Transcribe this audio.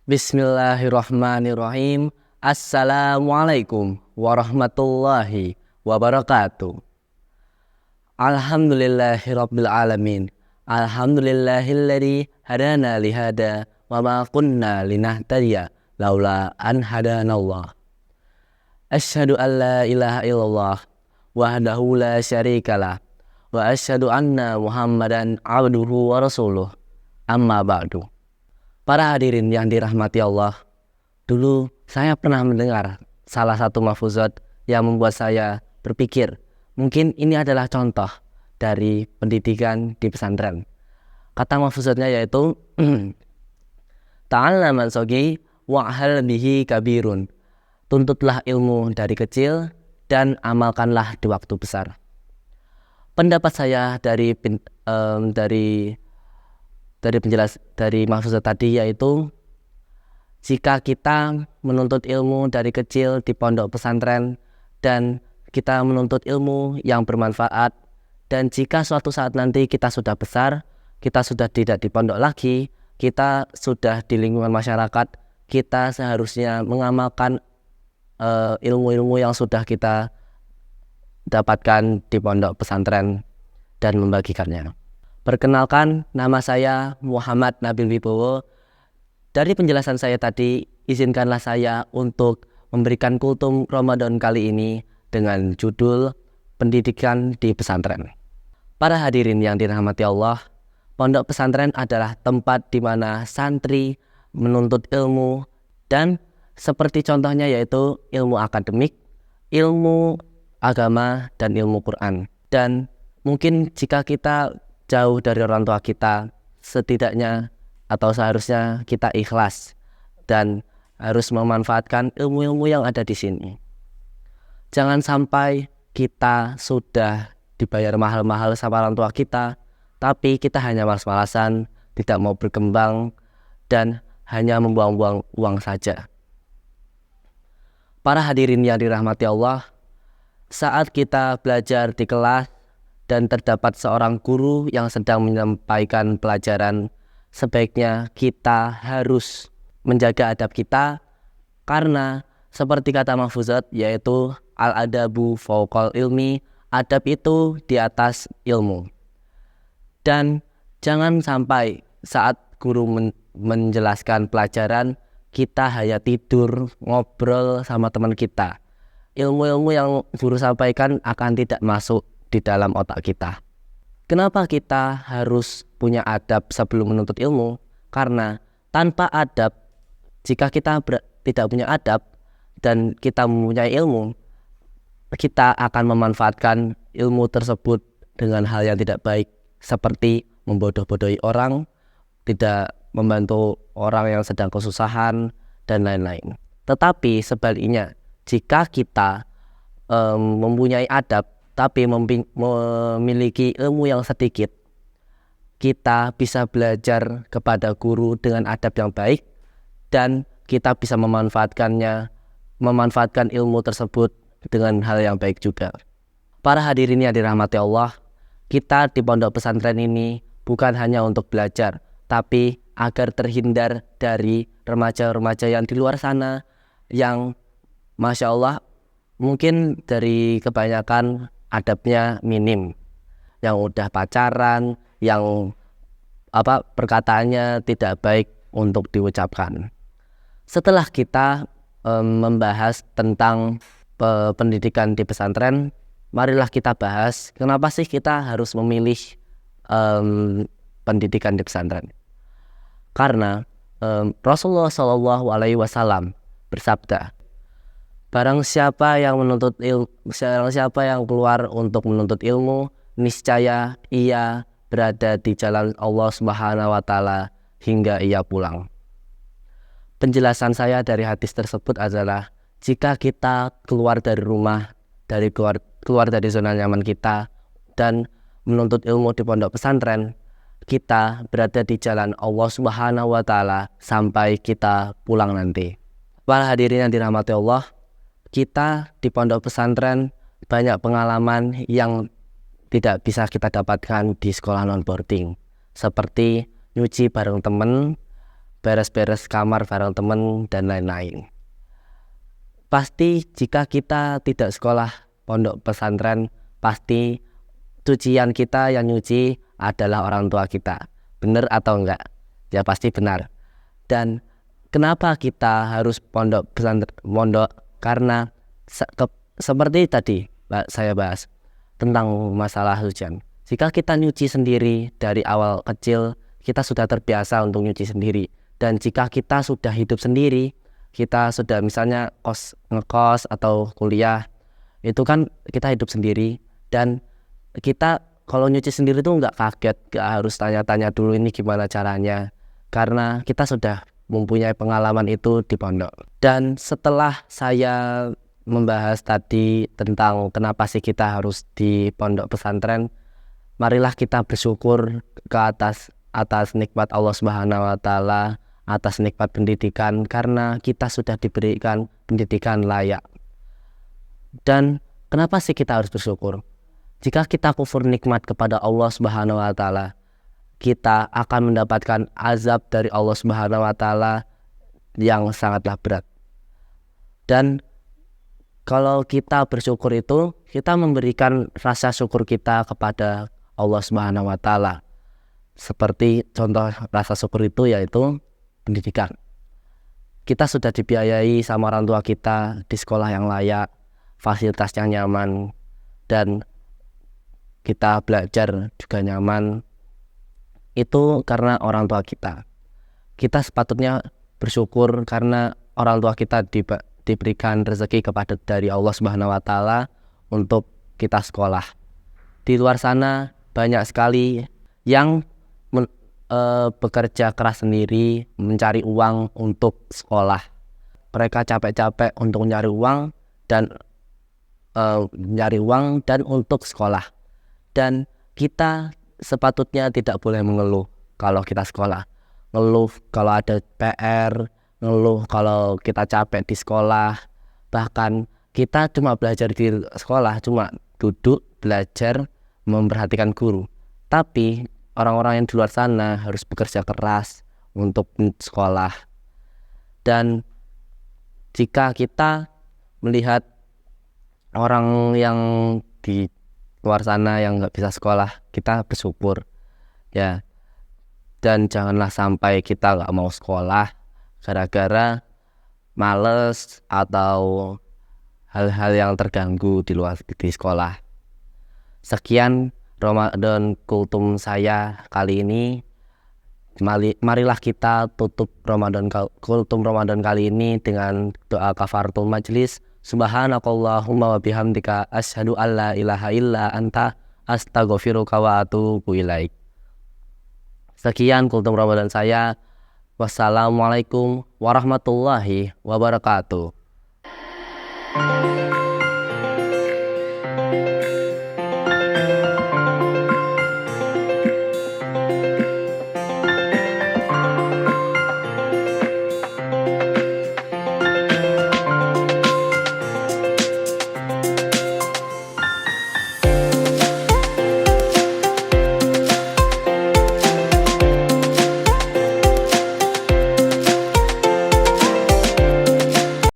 Bismillahirrahmanirrahim. Assalamualaikum warahmatullahi wabarakatuh. Alhamdulillahirabbil alamin. Alhamdulillahilladzi hadana lihada wa ma kunna linahtadiya laula an hadanallah. Asyhadu an la ilaha illallah wahdahu la syarikalah wa asyhadu anna Muhammadan abduhu wa rasuluh. Amma ba'du. Para hadirin yang dirahmati Allah, dulu saya pernah mendengar salah satu mahfuzat yang membuat saya berpikir, mungkin ini adalah contoh dari pendidikan di pesantren. Kata mahfuzatnya yaitu ta'allaman sogi wa'hal bihi kabirun. Tuntutlah ilmu dari kecil dan amalkanlah di waktu besar. Pendapat saya dari mahfuzat tadi yaitu, jika kita menuntut ilmu dari kecil di pondok pesantren dan kita menuntut ilmu yang bermanfaat, dan jika suatu saat nanti kita sudah besar, kita sudah tidak di pondok lagi, kita sudah di lingkungan masyarakat, kita seharusnya mengamalkan ilmu-ilmu yang sudah kita dapatkan di pondok pesantren dan membagikannya. Perkenalkan, nama saya Muhammad Nabil Wibowo. Dari penjelasan saya tadi, izinkanlah saya untuk memberikan kultum Ramadan kali ini dengan judul Pendidikan di Pesantren. Para hadirin yang dirahmati Allah, pondok pesantren adalah tempat di mana santri menuntut ilmu, dan seperti contohnya yaitu ilmu akademik, ilmu agama, dan ilmu Quran. Dan mungkin jika kita jauh dari orang tua kita, setidaknya atau seharusnya kita ikhlas dan harus memanfaatkan ilmu-ilmu yang ada di sini. Jangan sampai kita sudah dibayar mahal-mahal sama orang tua kita, tapi kita hanya malas-malasan, tidak mau berkembang, dan hanya membuang-buang uang saja. Para hadirin yang dirahmati Allah, saat kita belajar di kelas dan terdapat seorang guru yang sedang menyampaikan pelajaran, sebaiknya kita harus menjaga adab kita, karena seperti kata mahfuzat yaitu al-adabu fauqal ilmi, adab itu di atas ilmu. Dan jangan sampai saat guru menjelaskan pelajaran, kita hanya tidur ngobrol sama teman kita. Ilmu-ilmu yang guru sampaikan akan tidak masuk di dalam otak kita. Kenapa kita harus punya adab sebelum menuntut ilmu? Karena tanpa adab, jika kita tidak punya adab dan kita mempunyai ilmu, kita akan memanfaatkan ilmu tersebut dengan hal yang tidak baik, seperti membodoh-bodohi orang, tidak membantu orang yang sedang kesusahan, dan lain-lain. Tetapi sebaliknya, jika kita mempunyai adab tapi memiliki ilmu yang sedikit, kita bisa belajar kepada guru dengan adab yang baik, dan kita bisa memanfaatkan ilmu tersebut dengan hal yang baik juga. Para hadirin yang dirahmati Allah, kita di pondok pesantren ini bukan hanya untuk belajar, tapi agar terhindar dari remaja-remaja yang di luar sana yang Masya Allah mungkin dari kebanyakan adabnya minim, yang udah pacaran, yang perkataannya tidak baik untuk diucapkan. Setelah kita membahas tentang pendidikan di pesantren, marilah kita bahas kenapa sih kita harus memilih pendidikan di pesantren. Karena Rasulullah SAW bersabda, barang siapa yang keluar untuk menuntut ilmu, niscaya ia berada di jalan Allah Subhanahu wa Ta'ala hingga ia pulang. Penjelasan saya dari hadis tersebut adalah, jika kita keluar dari rumah, keluar dari zona nyaman kita dan menuntut ilmu di pondok pesantren, kita berada di jalan Allah Subhanahu wa Ta'ala sampai kita pulang nanti. Para hadirin yang dirahmati Allah, kita di pondok pesantren banyak pengalaman yang tidak bisa kita dapatkan di sekolah non-boarding, seperti nyuci bareng temen, beres-beres kamar bareng temen dan lain-lain. Pasti jika kita tidak sekolah pondok pesantren, pasti cucian kita yang nyuci adalah orang tua kita. Benar atau enggak? Ya pasti benar. Dan kenapa kita harus pondok pesantren? Karena seperti tadi saya bahas tentang masalah hujan. Jika kita nyuci sendiri dari awal kecil, kita sudah terbiasa untuk nyuci sendiri. Dan jika kita sudah hidup sendiri, kita sudah misalnya ngekos atau kuliah, itu kan kita hidup sendiri. Dan kita kalau nyuci sendiri tuh nggak kaget, nggak harus tanya-tanya dulu ini gimana caranya. Karena kita sudah mempunyai pengalaman itu di pondok. Dan setelah saya membahas tadi tentang kenapa sih kita harus di pondok pesantren, marilah kita bersyukur ke atas nikmat Allah Subhanahu wa taala, atas nikmat pendidikan, karena kita sudah diberikan pendidikan layak. Dan kenapa sih kita harus bersyukur? Jika kita kufur nikmat kepada Allah Subhanahu wa taala, kita akan mendapatkan azab dari Allah Subhanahu wa taala yang sangatlah berat. Dan kalau kita bersyukur itu, kita memberikan rasa syukur kita kepada Allah Subhanahu wa taala. Seperti contoh rasa syukur itu yaitu pendidikan. Kita sudah dibiayai sama orang tua kita di sekolah yang layak, fasilitas yang nyaman, dan kita belajar juga nyaman. Itu karena orang tua kita. Kita sepatutnya bersyukur karena orang tua kita diberikan rezeki dari Allah Subhanahu wa taala untuk kita sekolah. Di luar sana banyak sekali yang bekerja keras sendiri mencari uang untuk sekolah. Mereka capek-capek untuk mencari uang dan untuk sekolah. Dan kita sepatutnya tidak boleh mengeluh kalau kita sekolah. Ngeluh kalau ada PR, ngeluh kalau kita capek di sekolah. Bahkan kita cuma belajar di sekolah, cuma duduk, belajar, memperhatikan guru. Tapi orang-orang yang di luar sana harus bekerja keras untuk sekolah. Dan jika kita melihat orang yang di luar sana yang nggak bisa sekolah, kita bersyukur ya. Dan janganlah sampai kita nggak mau sekolah gara-gara males atau hal-hal yang terganggu di sekolah. Sekian Ramadan Kultum saya kali ini. Marilah kita tutup Kultum Ramadan kali ini dengan doa kafaratul majlis. Subhanakallahumma wa bihamdika asyhadu alla ilaha illa anta astaghfiruka wa atubu ilaik. Sekian Kultum Ramadan saya. Wassalamualaikum warahmatullahi wabarakatuh.